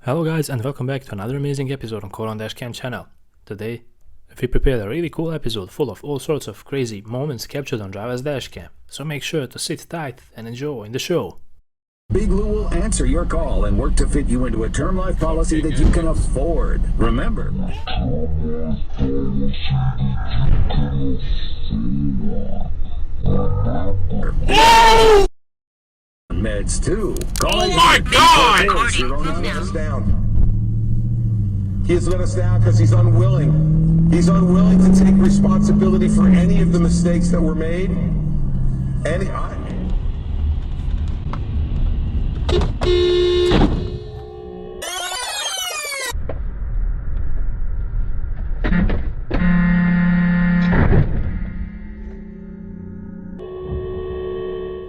Hello guys, and welcome back to another amazing episode on DashCam channel. Today, we prepared a really cool episode full of all sorts of crazy moments captured on driver's dashcam, so make sure to sit tight and enjoy the show. Big Lou will answer your call and work to fit you into a term life policy that you can afford. Remember, meds too. Oh my God! He has let us down because he's unwilling. He's unwilling to take responsibility for any of the mistakes that were made.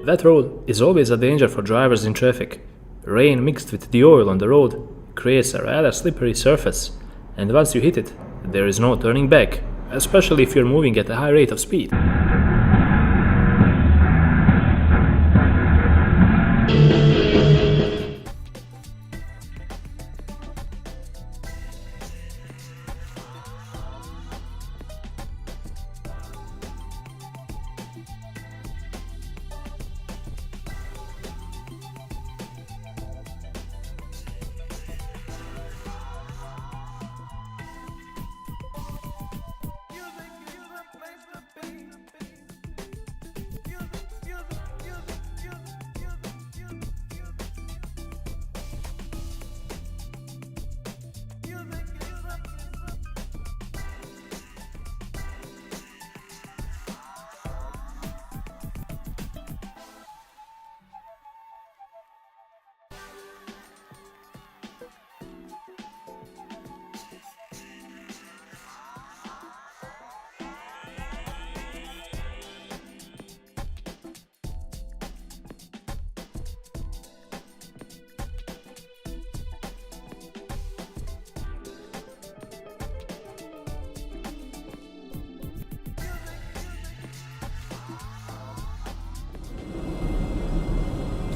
That road is always a danger for drivers in traffic. Rain mixed with the oil on the road creates a rather slippery surface, and once you hit it, there is no turning back, especially if you're moving at a high rate of speed.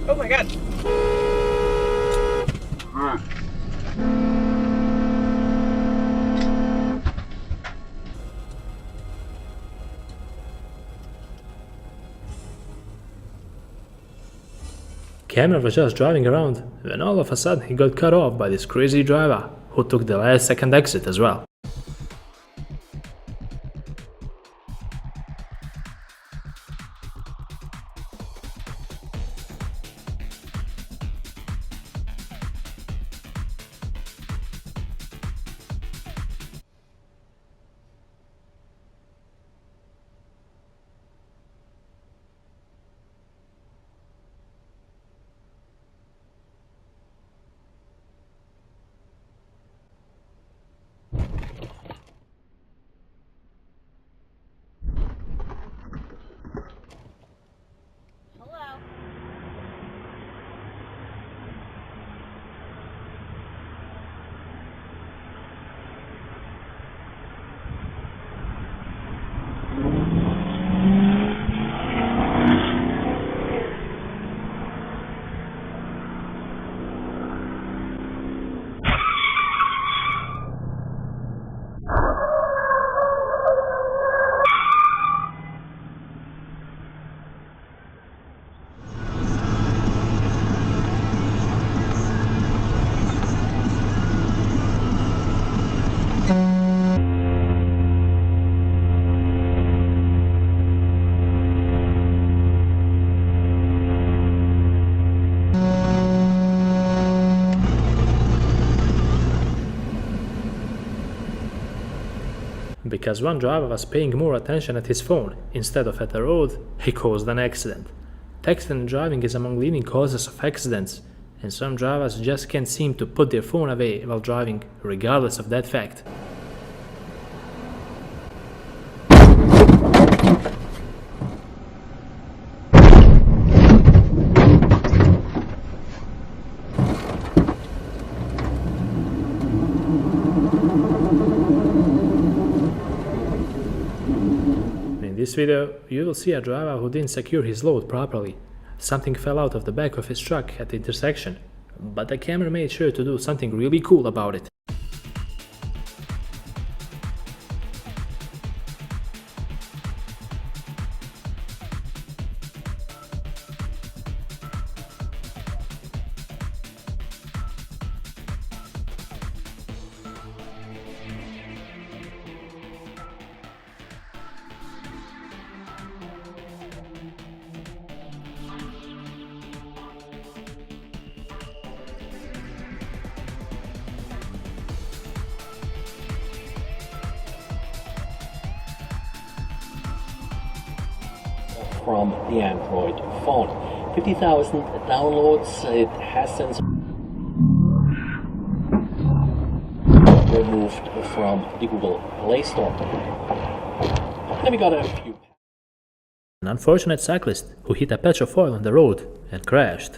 Oh my God. Cameron was just driving around when all of a sudden he got cut off by this crazy driver who took the last second exit as well. Because one driver was paying more attention at his phone instead of at the road, he caused an accident. Texting driving is among leading causes of accidents, and some drivers just can't seem to put their phone away while driving, regardless of that fact. In this video, you will see a driver who didn't secure his load properly. Something fell out of the back of his truck at the intersection. but the camera made sure to do something really cool about it. From the Android phone. 50,000 downloads. It has since removed from the Google Play Store. Then we got a few. An unfortunate cyclist who hit a patch of oil on the road and crashed.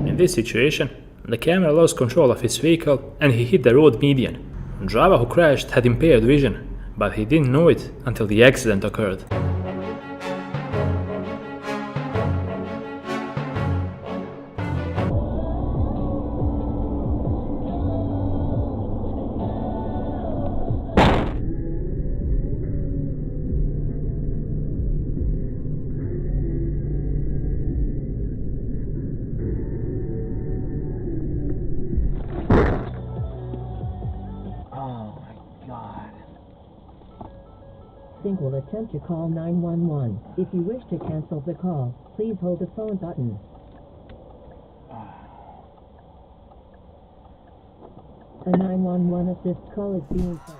In this situation, the camera lost control of his vehicle and he hit the road median. The driver who crashed had impaired vision, but he didn't know it until the accident occurred. Sync will attempt to call 911. If you wish to cancel the call, please hold the phone button. A 911 assist call is being sent.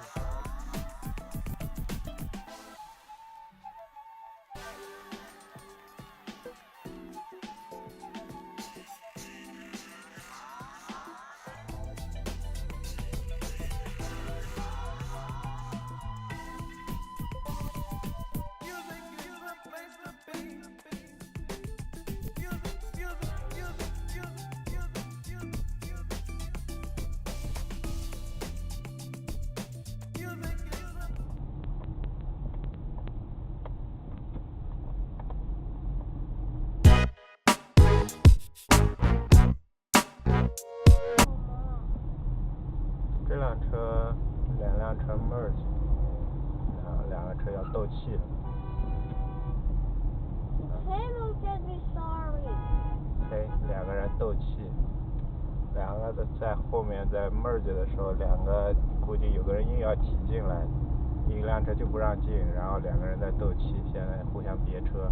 两辆车 merge， 然后两个车要斗气了。对，两个人斗气，两个在后面在 merge 的时候，两个估计有个人硬要挤进来，一辆车就不让进，然后两个人在斗气，现在互相别车。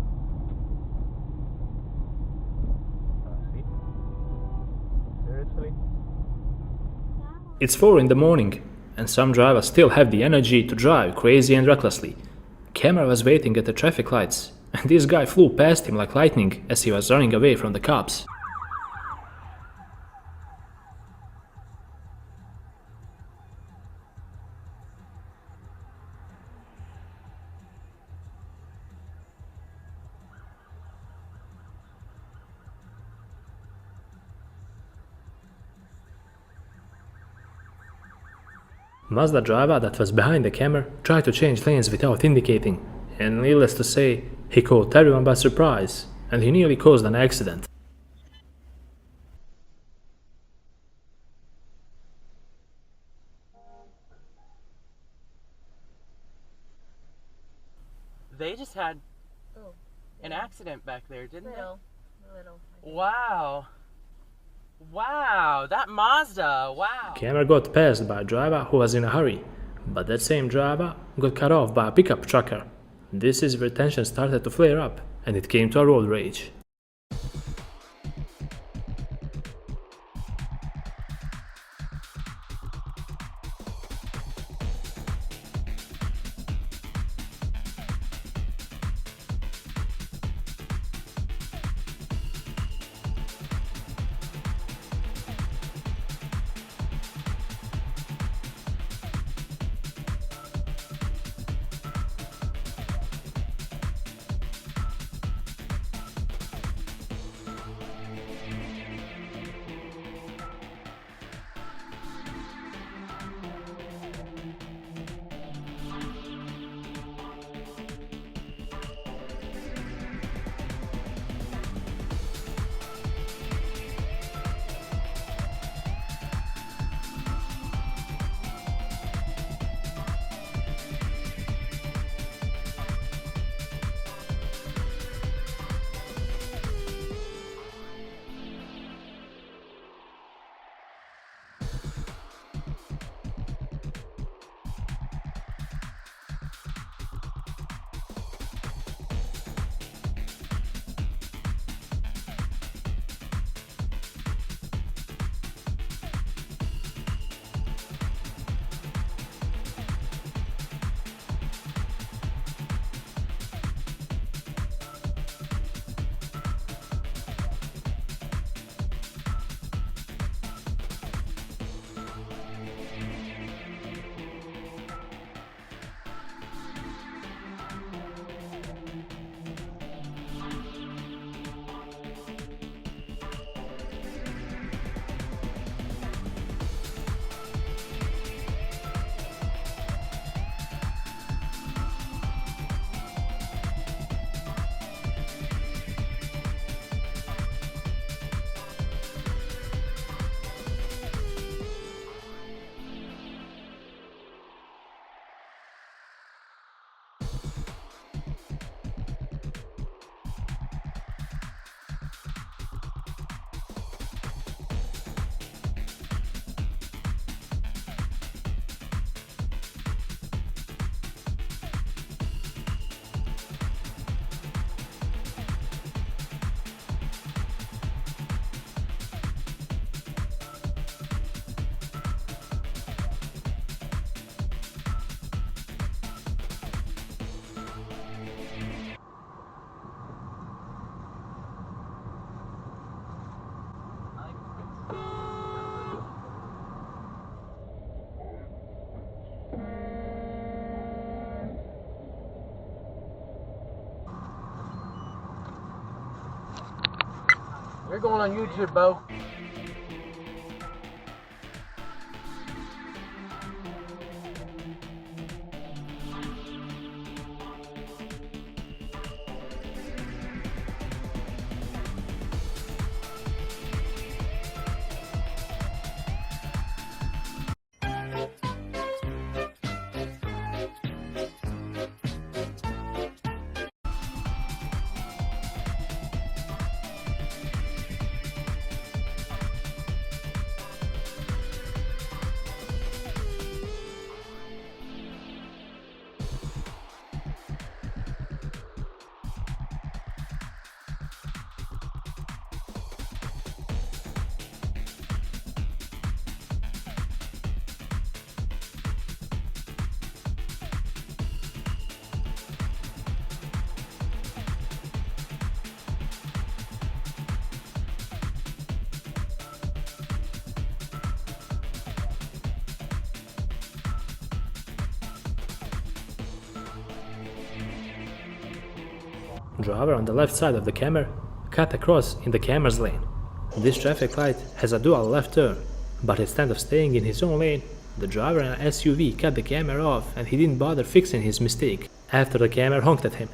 See? Seriously? It's 4 in the morning, and some drivers still have the energy to drive crazy and recklessly. Camera was waiting at the traffic lights, and this guy flew past him like lightning as he was running away from the cops. Mazda driver that was behind the camera tried to change lanes without indicating, and needless to say, he caught everyone by surprise, and he nearly caused an accident. They just had an accident back there, didn't they? A little. Wow. Wow, that Mazda, wow. Camera got passed by a driver who was in a hurry, but that same driver got cut off by a pickup trucker. This is where tension started to flare up, and it came to a road rage. You're going on YouTube, Bo. Driver on the left side of the camera cut across in the camera's lane. This traffic light has a dual left turn, but instead of staying in his own lane, the driver in an SUV cut the camera off and he didn't bother fixing his mistake after the camera honked at him.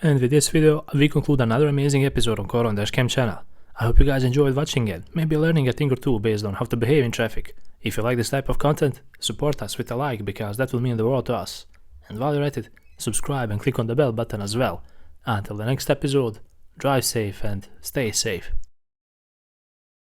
And with this video, we conclude another amazing episode on Core on DashCam channel. I hope you guys enjoyed watching it, maybe learning a thing or two based on how to behave in traffic. If you like this type of content, support us with a like because that will mean the world to us. And while you're at it, subscribe and click on the bell button as well. Until the next episode, drive safe and stay safe.